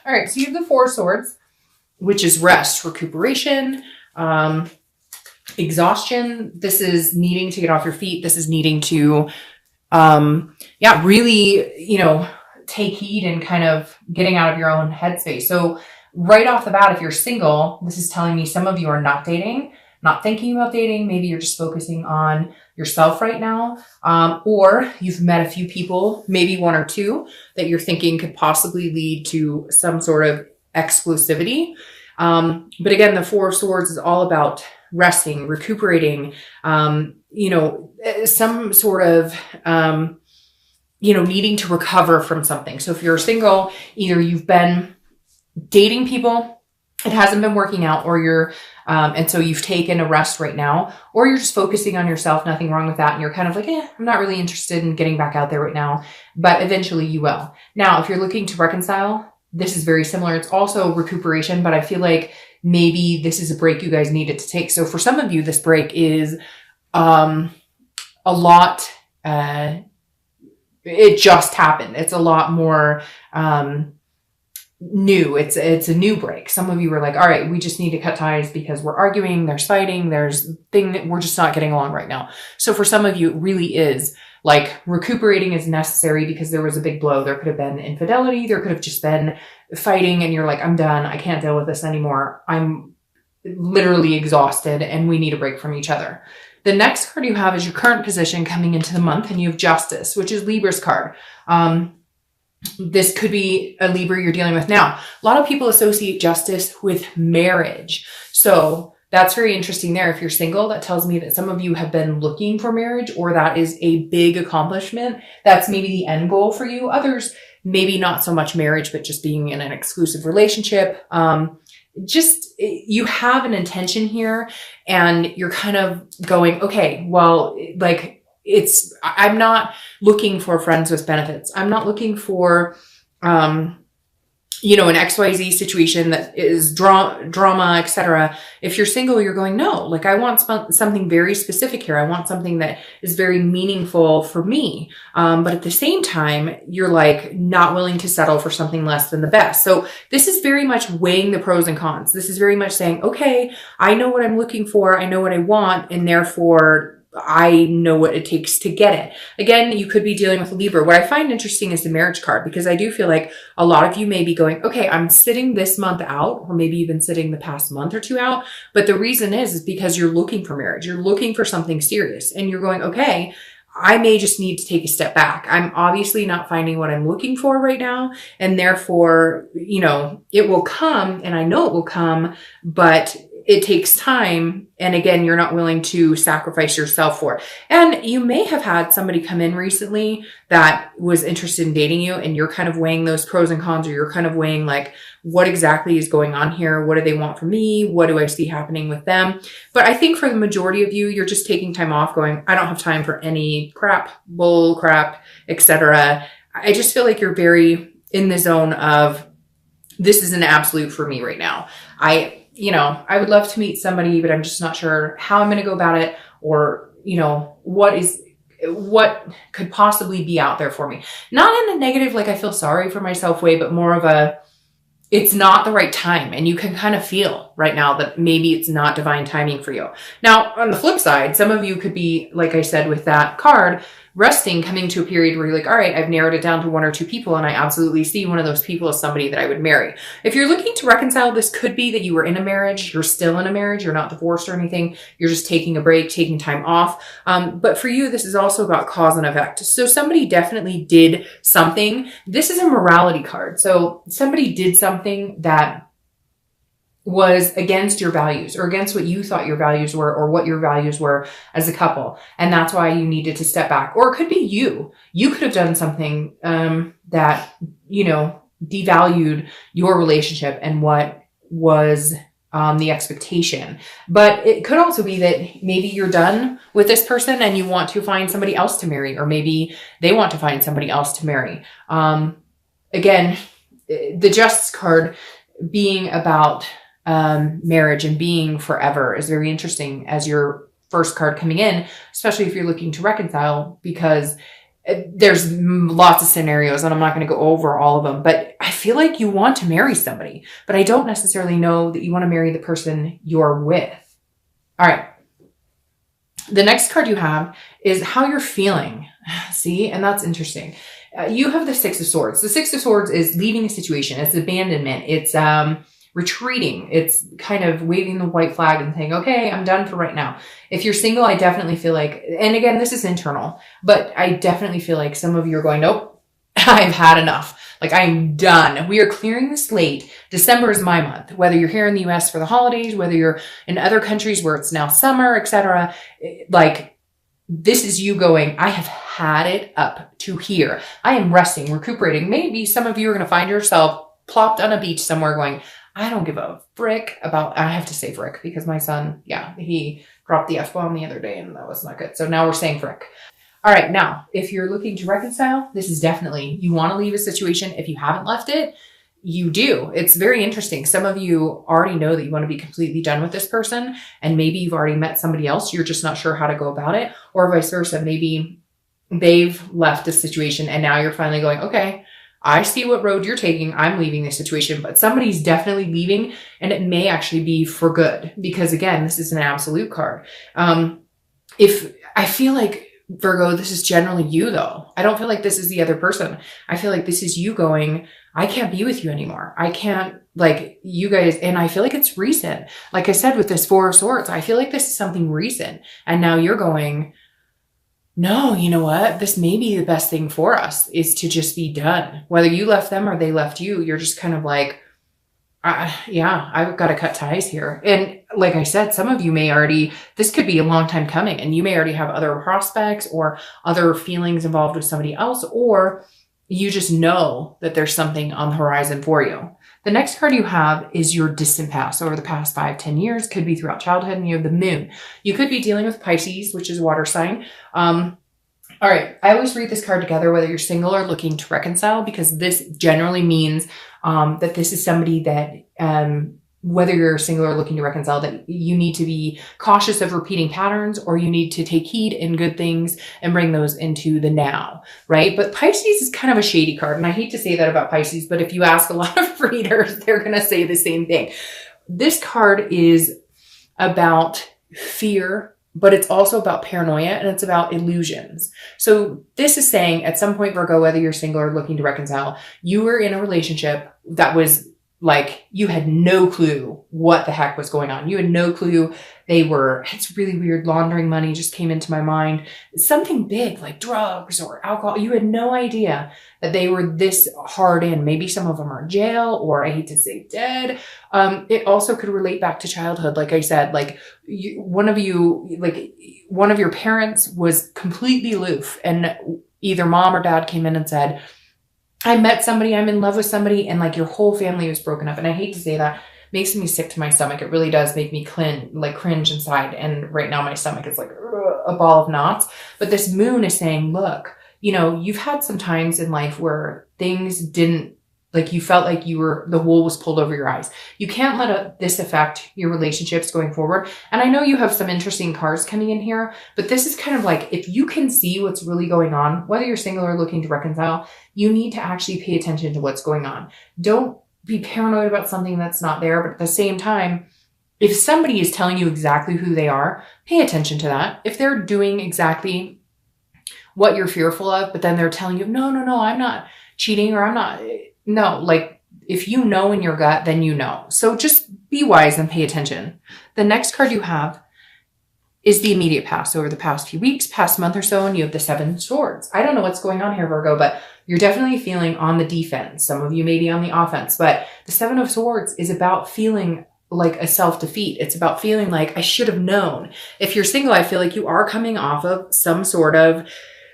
All right. So you have the Four of Swords, which is rest, recuperation, exhaustion. This is needing to get off your feet. This is needing to, really, take heed and kind of getting out of your own headspace. So right off the bat, if you're single, this is telling me some of you are not dating, not thinking about dating. Maybe you're just focusing on yourself right now. Or you've met a few people, maybe one or two, that you're thinking could possibly lead to some sort of exclusivity. But again, the Four of Swords is all about resting, recuperating, some sort of, needing to recover from something. So if you're single, either you've been dating people, it hasn't been working out, or you're, and so you've taken a rest right now, or you're just focusing on yourself, nothing wrong with that. And you're kind of like, I'm not really interested in getting back out there right now, but eventually you will. Now, if you're looking to reconcile, this is very similar. It's also recuperation, but I feel like maybe this is a break you guys needed to take. So for some of you, this break is a lot, it just happened. It's a lot more new. It's a new break. Some of you were like, all right, we just need to cut ties because we're arguing, there's fighting, there's thing that we're just not getting along right now. So for some of you, it really is like recuperating is necessary because there was a big blow. There could have been infidelity. There could have just been fighting and you're like, I'm done. I can't deal with this anymore. I'm literally exhausted and we need a break from each other. The next card you have is your current position coming into the month, and you have Justice, which is Libra's card. This could be a Libra you're dealing with now. A lot of people associate justice with marriage. So that's very interesting there. If you're single, that tells me that some of you have been looking for marriage, or that is a big accomplishment. That's maybe the end goal for you. Others, maybe not so much marriage, but just being in an exclusive relationship. You have an intention here and you're kind of going, okay, well, like I'm not looking for friends with benefits. I'm not looking for, an XYZ situation that is drama, etc. If you're single, you're going, no, like I want something very specific here. I want something that is very meaningful for me. But at the same time, you're like not willing to settle for something less than the best. So this is very much weighing the pros and cons. This is very much saying, okay, I know what I'm looking for. I know what I want. And therefore I know what it takes to get it. Again, you could be dealing with a Libra. What I find interesting is the marriage card, because I do feel like a lot of you may be going, okay, I'm sitting this month out, or maybe you've been sitting the past month or two out. But the reason is because you're looking for marriage. You're looking for something serious and you're going, okay, I may just need to take a step back. I'm obviously not finding what I'm looking for right now. And therefore, it will come, and I know it will come, but it takes time. And again, you're not willing to sacrifice yourself for it. And you may have had somebody come in recently that was interested in dating you, and you're kind of weighing those pros and cons, or you're kind of weighing like, what exactly is going on here? What do they want from me? What do I see happening with them? But I think for the majority of you, you're just taking time off going, I don't have time for any bull crap, etc. I just feel like you're very in the zone of, this is an absolute for me right now. I would love to meet somebody, but I'm just not sure how I'm going to go about it, or, what could possibly be out there for me. Not in a negative, like I feel sorry for myself way, but more of it's not the right time. And you can kind of feel right now that maybe it's not divine timing for you. Now, on the flip side, some of you could be, like I said, with that card, resting, coming to a period where you're like, all right, I've narrowed it down to one or two people, and I absolutely see one of those people as somebody that I would marry. If you're looking to reconcile, this could be that you were in a marriage, you're still in a marriage, you're not divorced or anything, you're just taking a break, taking time off. But for you, this is also about cause and effect. So somebody definitely did something. This is a morality card. So somebody did something that was against your values, or against what you thought your values were, or what your values were as a couple. And that's why you needed to step back. Or it could be you. You could have done something that, devalued your relationship and what was the expectation. But it could also be that maybe you're done with this person and you want to find somebody else to marry, or maybe they want to find somebody else to marry. Again, the Justice card being about marriage and being forever is very interesting as your first card coming in, especially if you're looking to reconcile, because there's lots of scenarios and I'm not going to go over all of them, but I feel feel like you want to marry somebody, but I don't necessarily know that you want to marry the person you're with. All right. The next card you have is how you're feeling. See, and that's interesting. You have the Six of Swords. The Six of Swords is leaving a situation. It's abandonment. It's retreating. It's kind of waving the white flag and saying, okay, I'm done for right now. If you're single, I definitely feel like, and again, this is internal, but I definitely feel like some of you are going, nope, I've had enough. Like, I'm done. We are clearing the slate. December is my month. Whether you're here in the US for the holidays, whether you're in other countries where it's now summer, etc. Like, this is you going, I have had it up to here. I am resting, recuperating. Maybe some of you are going to find yourself plopped on a beach somewhere going, I don't give a frick about, I have to say frick because my son, he dropped the F-bomb the other day and that was not good. So now we're saying frick. All right. Now, if you're looking to reconcile, this is definitely, you want to leave a situation. If you haven't left it, you do. It's very interesting. Some of you already know that you want to be completely done with this person, and maybe you've already met somebody else. You're just not sure how to go about it, or vice versa. Maybe they've left the situation and now you're finally going, okay, I see what road you're taking. I'm leaving this situation, but somebody's definitely leaving, and it may actually be for good because, again, this is an absolute card. If I feel like, Virgo, this is generally you though. I don't feel like this is the other person. I feel like this is you going, I can't be with you anymore. I can't, like, you guys, and I feel like it's recent. Like I said, with this Four of Swords, I feel like this is something recent. And now you're going, no, you know what? This may be the best thing for us is to just be done. Whether you left them or they left you, you're just kind of like, yeah, I've got to cut ties here. And like I said, some of you may already, this could be a long time coming and you may already have other prospects or other feelings involved with somebody else, or you just know that there's something on the horizon for you. The next card you have is your distant past over the past 5-10 years, could be throughout childhood, and you have the moon. You could be dealing with Pisces, which is a water sign. All right. I always read this card together, whether you're single or looking to reconcile, because this generally means that this is somebody that, whether you're single or looking to reconcile, that you need to be cautious of repeating patterns, or you need to take heed in good things and bring those into the now, right? But Pisces is kind of a shady card. And I hate to say that about Pisces, but if you ask a lot of readers, they're going to say the same thing. This card is about fear, but it's also about paranoia, and it's about illusions. So this is saying at some point, Virgo, whether you're single or looking to reconcile, you were in a relationship that was like, you had no clue what the heck was going on. You had no clue they were, it's really weird, laundering money just came into my mind. Something big like drugs or alcohol. You had no idea that they were this hard in. Maybe some of them are in jail, or I hate to say dead. It also could relate back to childhood. Like I said, like one of your parents was completely aloof, and either mom or dad came in and said, I met somebody, I'm in love with somebody, and like your whole family was broken up. And I hate to say that, makes me sick to my stomach. It really does make me cringe inside. And right now my stomach is like a ball of knots. But this moon is saying, look, you know, you've had some times in life where things didn't, like you felt like the wool was pulled over your eyes. You can't let this affect your relationships going forward. And I know you have some interesting cards coming in here, but this is kind of like, if you can see what's really going on, whether you're single or looking to reconcile, you need to actually pay attention to what's going on. Don't be paranoid about something that's not there. But at the same time, if somebody is telling you exactly who they are, pay attention to that. If they're doing exactly what you're fearful of, but then they're telling you, no, I'm not cheating, or I'm not, no, like if you know in your gut, then you know. So just be wise and pay attention. The next card you have is the immediate past, over the past few weeks, past month or so, and you have the Seven of Swords. I don't know what's going on here, Virgo, but you're definitely feeling on the defense. Some of you may be on the offense, but the Seven of Swords is about feeling like a self-defeat. It's about feeling like I should have known. If you're single, I feel like you are coming off of some sort of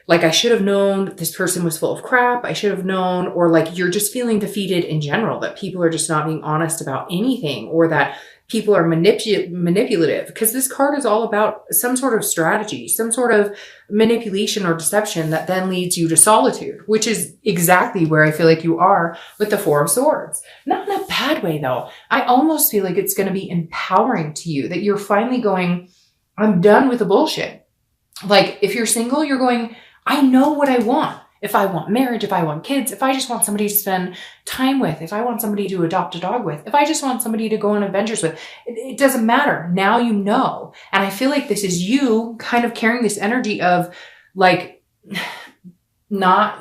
like, I should have known that this person was full of crap. I should have known, or like you're just feeling defeated in general, that people are just not being honest about anything, or that people are manipulative, because this card is all about some sort of strategy, some sort of manipulation or deception that then leads you to solitude, which is exactly where I feel like you are with the Four of Swords. Not in a bad way though. I almost feel like it's going to be empowering to you, that you're finally going, I'm done with the bullshit. Like if you're single, you're going, I know what I want. if I want marriage, if I want kids, if I just want somebody to spend time with, if I want somebody to adopt a dog with, if I just want somebody to go on adventures with, it doesn't matter. Now you know. And I feel like this is you kind of carrying this energy of like not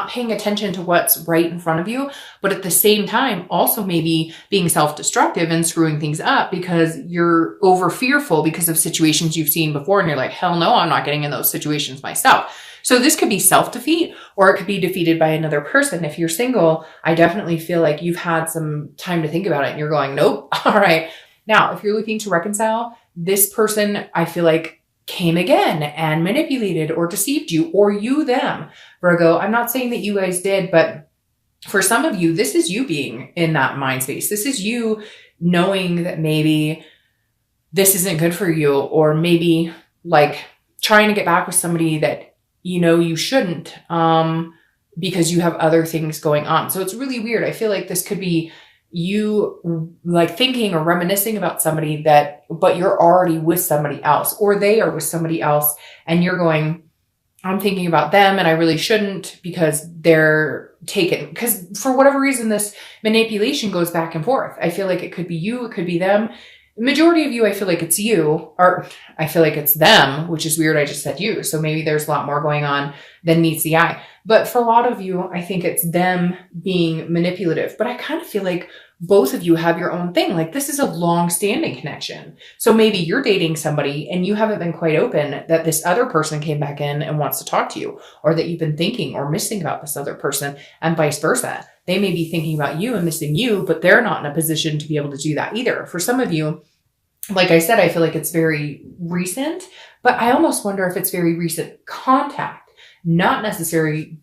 paying attention to what's right in front of you, but at the same time, also maybe being self-destructive and screwing things up because you're over fearful because of situations you've seen before. And you're like, hell no, I'm not getting in those situations myself. So this could be self-defeat, or it could be defeated by another person. If you're single, I definitely feel like you've had some time to think about it and you're going, nope. All right. Now, if you're looking to reconcile, this person, I feel like came again and manipulated or deceived you, or you them, Virgo. I'm not saying that you guys did, but for some of you, this is you being in that mind space. This is you knowing that maybe this isn't good for you, or maybe like trying to get back with somebody that you know you shouldn't, because you have other things going on. So it's really weird. I feel like this could be you like thinking or reminiscing about somebody but you're already with somebody else, or they are with somebody else and you're going, I'm thinking about them and I really shouldn't because they're taken. Because for whatever reason, this manipulation goes back and forth. I feel like it could be you, it could be them. The majority of you, I feel like it's you, or I feel like it's them, which is weird. I just said you. So maybe there's a lot more going on than meets the eye. But for a lot of you, I think it's them being manipulative. But I kind of feel like both of you have your own thing. Like this is a long-standing connection. So maybe you're dating somebody and you haven't been quite open that this other person came back in and wants to talk to you, or that you've been thinking or missing about this other person, and vice versa. They may be thinking about you and missing you, but they're not in a position to be able to do that either. For some of you, like I said, I feel like it's very recent, but I almost wonder if it's very recent contact, not necessarily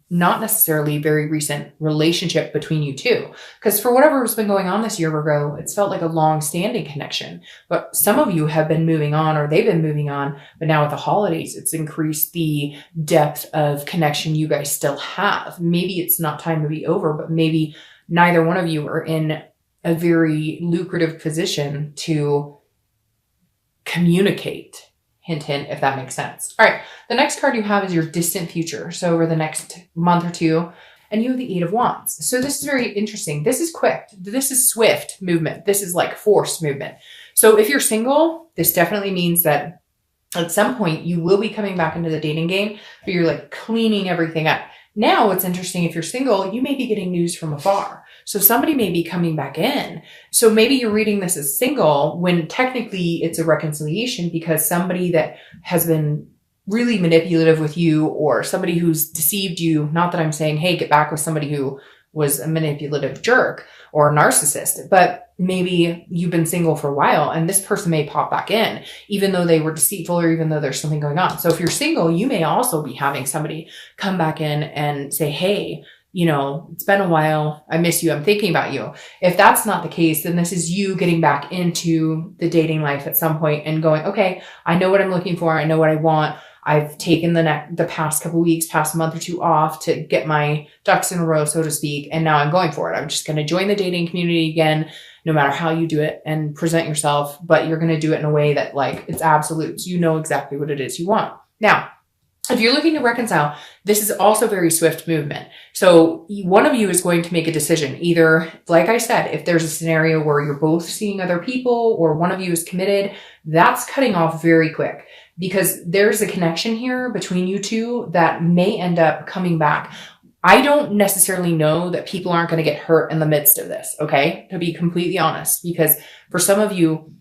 very recent relationship between you two. Because for whatever has been going on this year, Virgo, it's felt like a long-standing connection. But some of you have been moving on, or they've been moving on, but now with the holidays, it's increased the depth of connection you guys still have. Maybe it's not time to be over, but maybe neither one of you are in a very lucrative position to communicate. Hint, hint, if that makes sense. All right. The next card you have is your distant future. So over the next month or two, and you have the 8 of Wands. So this is very interesting. This is quick. This is swift movement. This is like forced movement. So if you're single, this definitely means that at some point you will be coming back into the dating game, but you're like cleaning everything up. Now, what's interesting, if you're single, you may be getting news from afar. So somebody may be coming back in. So maybe you're reading this as single when technically it's a reconciliation, because somebody that has been really manipulative with you, or somebody who's deceived you, not that I'm saying, hey, get back with somebody who was a manipulative jerk or a narcissist, but maybe you've been single for a while and this person may pop back in, even though they were deceitful or even though there's something going on. So if you're single, you may also be having somebody come back in and say, hey, you know, it's been a while. I miss you. I'm thinking about you. If that's not the case, then this is you getting back into the dating life at some point and going, okay, I know what I'm looking for. I know what I want. I've taken the past couple weeks, past month or two off to get my ducks in a row, so to speak. And now I'm going for it. I'm just going to join the dating community again, no matter how you do it and present yourself, but you're going to do it in a way that like it's absolute. So you know exactly what it is you want. Now, if you're looking to reconcile, this is also very swift movement. So one of you is going to make a decision. Either, like I said, if there's a scenario where you're both seeing other people or one of you is committed, that's cutting off very quick, because there's a connection here between you two that may end up coming back. I don't necessarily know that people aren't going to get hurt in the midst of this, okay? To be completely honest, because for some of you,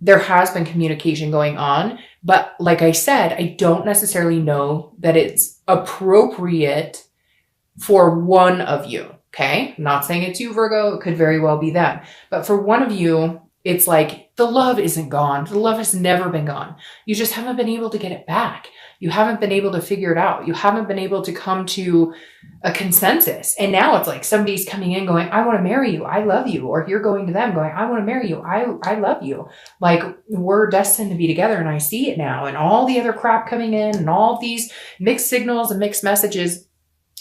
there has been communication going on. But like I said, I don't necessarily know that it's appropriate for one of you, okay? I'm not saying it's you, Virgo. It could very well be them. But for one of you, it's like the love isn't gone. The love has never been gone. You just haven't been able to get it back. You haven't been able to figure it out. You haven't been able to come to a consensus. And now it's like somebody's coming in going, I want to marry you. I love you. Or you're going to them going, I want to marry you. I love you. Like we're destined to be together. And I see it now. And all the other crap coming in and all these mixed signals and mixed messages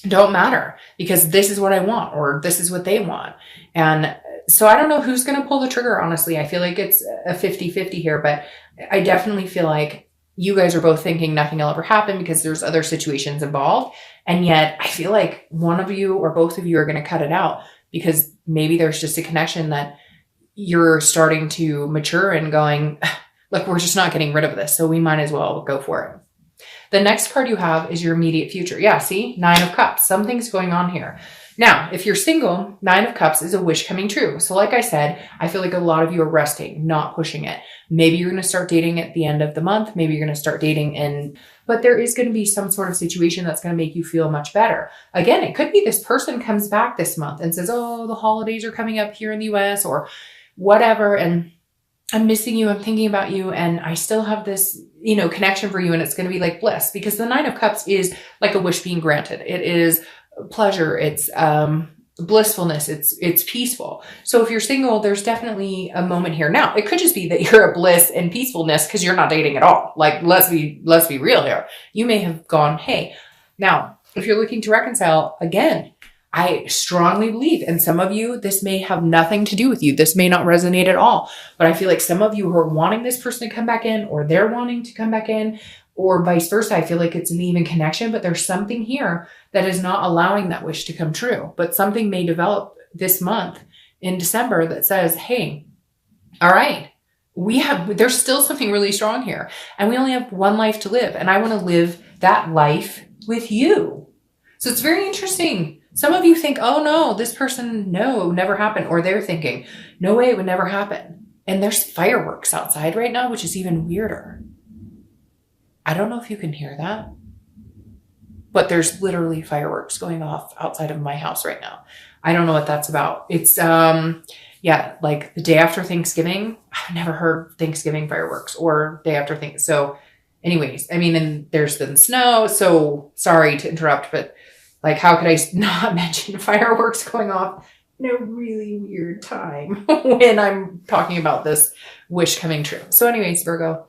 don't matter, because this is what I want, or this is what they want. And so I don't know who's going to pull the trigger. Honestly, I feel like it's a 50-50 here, but I definitely feel like you guys are both thinking nothing will ever happen because there's other situations involved. And yet I feel like one of you or both of you are going to cut it out because maybe there's just a connection that you're starting to mature and going, look, we're just not getting rid of this. So we might as well go for it. The next card you have is your immediate future. Yeah, see? 9 of Cups. Something's going on here. Now, if you're single, 9 of Cups is a wish coming true. So like I said, I feel like a lot of you are resting, not pushing it. Maybe you're going to start dating at the end of the month. Maybe you're going to start dating but there is going to be some sort of situation that's going to make you feel much better. Again, it could be this person comes back this month and says, oh, the holidays are coming up here in the US or whatever. And I'm missing you. I'm thinking about you. And I still have this, connection for you. And it's going to be like bliss because the 9 of Cups is like a wish being granted. It is pleasure. It's, blissfulness. It's peaceful. So if you're single, there's definitely a moment here. Now, it could just be that you're a bliss and peacefulness because you're not dating at all. Like, let's be real here. You may have gone, hey, now, if you're looking to reconcile, again, I strongly believe, and some of you, this may have nothing to do with you. This may not resonate at all, but I feel like some of you who are wanting this person to come back in or they're wanting to come back in or vice versa. I feel like it's an even connection, but there's something here that is not allowing that wish to come true. But something may develop this month in December that says, hey, all right, there's still something really strong here and we only have one life to live. And I want to live that life with you. So it's very interesting. Some of you think, oh no, this person, no, it would never happen. Or they're thinking, no way, it would never happen. And there's fireworks outside right now, which is even weirder. I don't know if you can hear that, but there's literally fireworks going off outside of my house right now. I don't know what that's about. It's, like the day after Thanksgiving. I've never heard Thanksgiving fireworks or day after things. So anyways, and there's been snow. So sorry to interrupt, but like, how could I not mention fireworks going off in a really weird time when I'm talking about this wish coming true? So anyways, Virgo,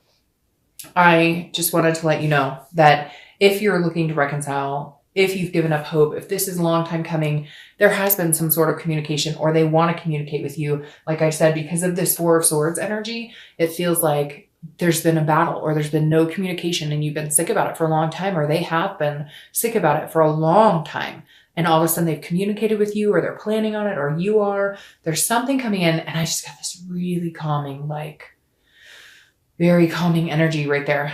I just wanted to let you know that if you're looking to reconcile, if you've given up hope, if this is a long time coming, there has been some sort of communication or they want to communicate with you. Like I said, because of this 4 of Swords energy, it feels like there's been a battle or there's been no communication and you've been sick about it for a long time, or they have been sick about it for a long time. And all of a sudden they've communicated with you or they're planning on it or you are. There's something coming in and I just got this really calming, very calming energy right there.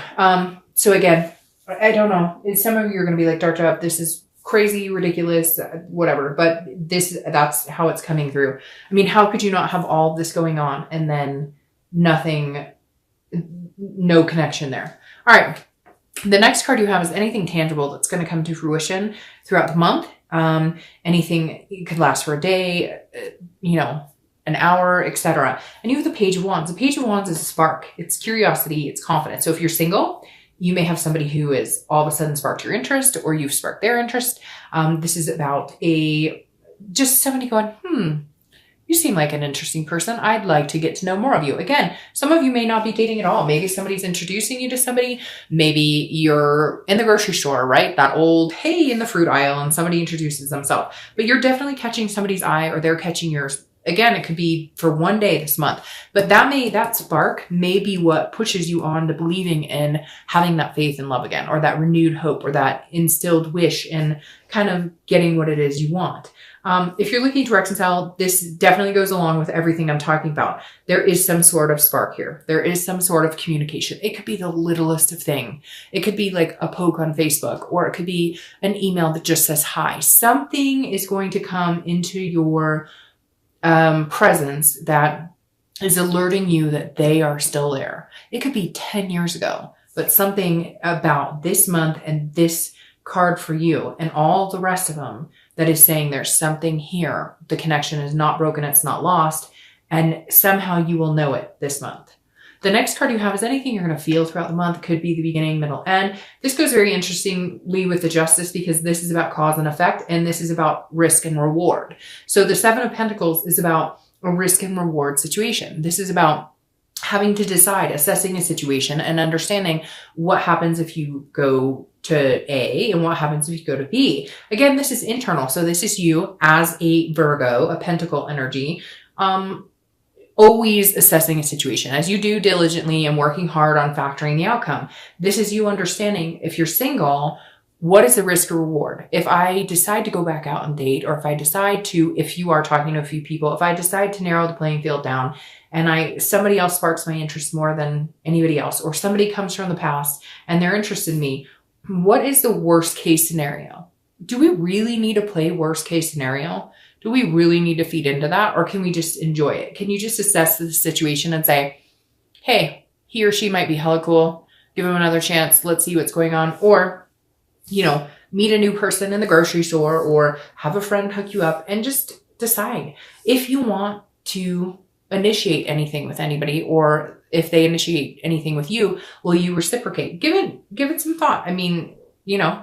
So again, I don't know. Some of you are going to be like, Dr. Up, this is crazy, ridiculous, whatever. But that's how it's coming through. How could you not have all this going on and then nothing, no connection there? All right. The next card you have is anything tangible that's going to come to fruition throughout the month. Anything, it could last for a day, an hour, etc. And you have the Page of Wands. The Page of Wands is a spark. It's curiosity. It's confidence. So if you're single, you may have somebody who is all of a sudden sparked your interest or you've sparked their interest. This is about just somebody going, you seem like an interesting person. I'd like to get to know more of you. Again, some of you may not be dating at all. Maybe somebody's introducing you to somebody. Maybe you're in the grocery store, right? That old, hey, in the fruit aisle, and somebody introduces themselves. But you're definitely catching somebody's eye or they're catching yours. Again, it could be for one day this month, but that spark may be what pushes you on to believing in having that faith and love again, or that renewed hope, or that instilled wish in kind of getting what it is you want. If you're looking to reconcile, this definitely goes along with everything I'm talking about. There is some sort of spark here. There is some sort of communication. It could be the littlest of thing. It could be like a poke on Facebook, or it could be an email that just says hi. Something is going to come into your presence that is alerting you that they are still there. It could be 10 years ago, but something about this month and this card for you and all the rest of them that is saying there's something here. The connection is not broken. It's not lost. And somehow you will know it this month. The next card you have is anything you're going to feel throughout the month. Could be the beginning, middle, end. This goes very interestingly with the Justice because this is about cause and effect, and this is about risk and reward. So the 7 of Pentacles is about a risk and reward situation. This is about having to decide, assessing a situation and understanding what happens if you go to A and what happens if you go to B. Again, this is internal. So this is you as a Virgo, a Pentacle energy, always assessing a situation as you do diligently and working hard on factoring the outcome. This is you understanding, if you're single, what is the risk or reward? If I decide to go back out and date, or if I decide to, if you are talking to a few people, if I decide to narrow the playing field down and somebody else sparks my interest more than anybody else, or somebody comes from the past and they're interested in me, what is the worst case scenario? Do we really need to play worst case scenario? Do we really need to feed into that? Or can we just enjoy it? Can you just assess the situation and say, hey, he or she might be hella cool. Give him another chance. Let's see what's going on. Or, meet a new person in the grocery store, or have a friend hook you up, and just decide if you want to initiate anything with anybody, or if they initiate anything with you, will you reciprocate? Give it some thought. I mean,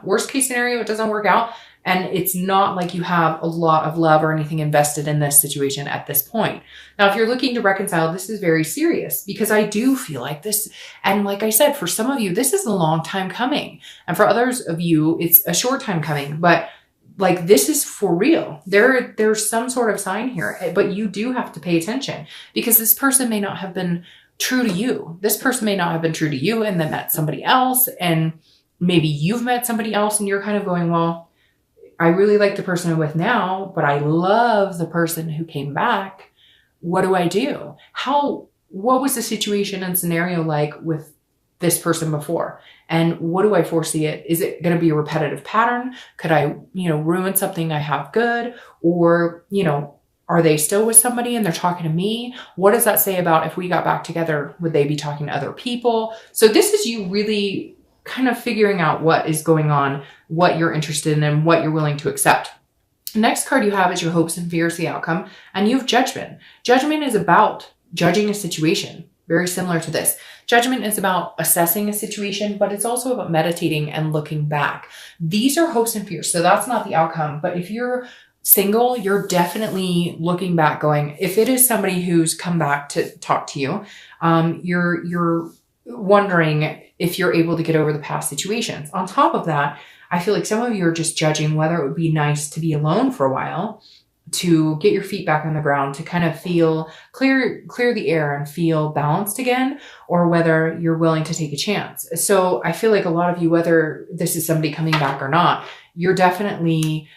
worst case scenario, it doesn't work out. And it's not like you have a lot of love or anything invested in this situation at this point. Now, if you're looking to reconcile, this is very serious, because I do feel like this. And like I said, for some of you, this is a long time coming. And for others of you, it's a short time coming. But like, this is for real. There's some sort of sign here, but you do have to pay attention, because this person may not have been true to you. This person may not have been true to you and then met somebody else. And maybe you've met somebody else and you're kind of going, well, I really like the person I'm with now, but I love the person who came back. What do I do? What was the situation and scenario like with this person before? And what do I foresee it? Is it going to be a repetitive pattern? Could I, ruin something I have good? Or, are they still with somebody and they're talking to me? What does that say about if we got back together? Would they be talking to other people? So this is you really kind of figuring out what is going on, what you're interested in, and what you're willing to accept. The next card you have is your hopes and fears, the outcome, and you have judgment. Judgment is about judging a situation, very similar to this. Judgment is about assessing a situation, but it's also about meditating and looking back. These are hopes and fears, so that's not the outcome. But if you're single, you're definitely looking back going, if it is somebody who's come back to talk to you, you're wondering if you're able to get over the past situations. On top of that, I feel like some of you are just judging whether it would be nice to be alone for a while, to get your feet back on the ground, to kind of feel clear the air and feel balanced again, or whether you're willing to take a chance. So I feel like a lot of you, whether this is somebody coming back or not, you're definitely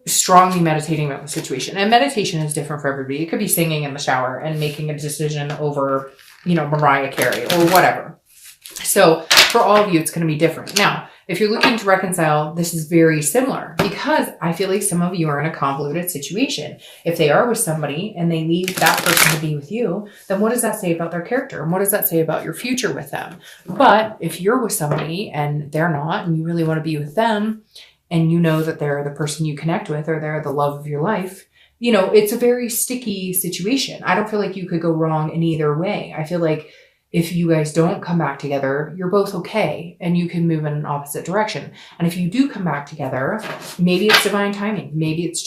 strongly meditating about the situation. And meditation is different for everybody. It could be singing in the shower and making a decision over, Mariah Carey or whatever. So for all of you, it's going to be different. Now, if you're looking to reconcile, this is very similar, because I feel like some of you are in a convoluted situation. If they are with somebody and they leave that person to be with you, then what does that say about their character? And what does that say about your future with them? But if you're with somebody and they're not, and you really want to be with them, and you know that they're the person you connect with, or they're the love of your life, it's a very sticky situation. I don't feel like you could go wrong in either way. I feel like if you guys don't come back together, you're both okay, and you can move in an opposite direction. And if you do come back together, maybe it's divine timing. Maybe it's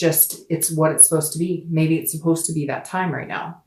what it's supposed to be. Maybe it's supposed to be that time right now.